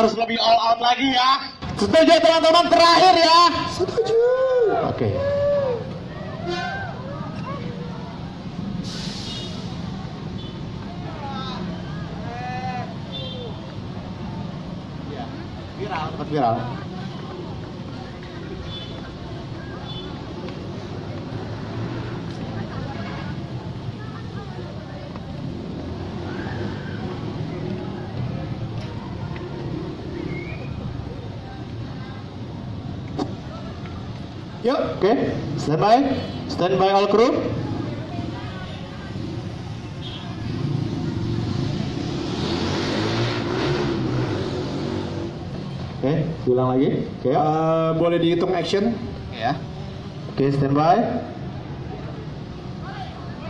harus lebih all out lagi ya. Setuju teman-teman, terakhir ya. Setuju. Oke. Viral, sempat viral. Yuk, oke, stand by all crew. Oke, ulang lagi. Oke, Boleh dihitung action? ya. Oke, stand by.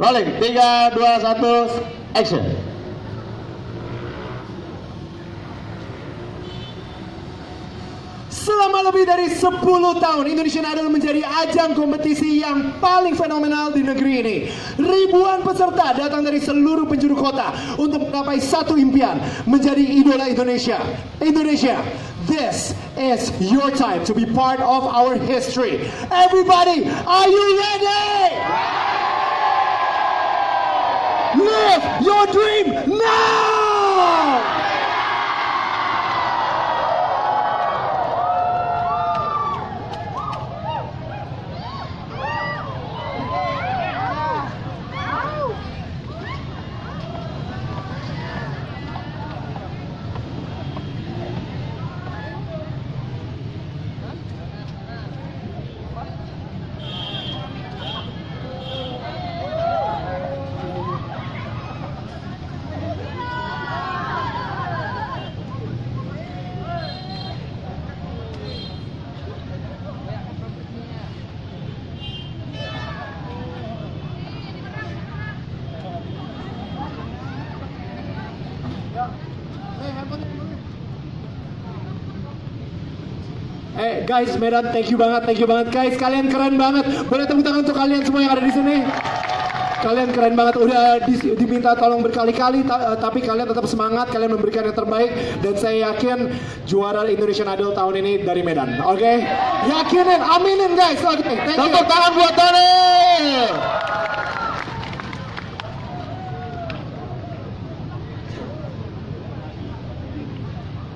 Rolling, 3, 2, 1, action. Selama lebih dari 10 tahun, Indonesian Idol menjadi ajang kompetisi yang paling fenomenal di negeri ini. Ribuan peserta datang dari seluruh penjuru kota untuk mencapai satu impian, menjadi idola Indonesia. Indonesia, this is your time to be part of our history. Everybody, are you ready? Live your dream now! Guys, Medan, thank you banget guys, kalian keren banget. Boleh tepuk tangan untuk kalian semua yang ada di sini. Kalian keren banget, udah diminta tolong berkali-kali, tapi kalian tetap semangat, kalian memberikan yang terbaik, dan saya yakin juara Indonesian Idol tahun ini dari Medan. Oke? Yakinin, aminin guys. Oke, thank you. Tepuk tangan buat Tony.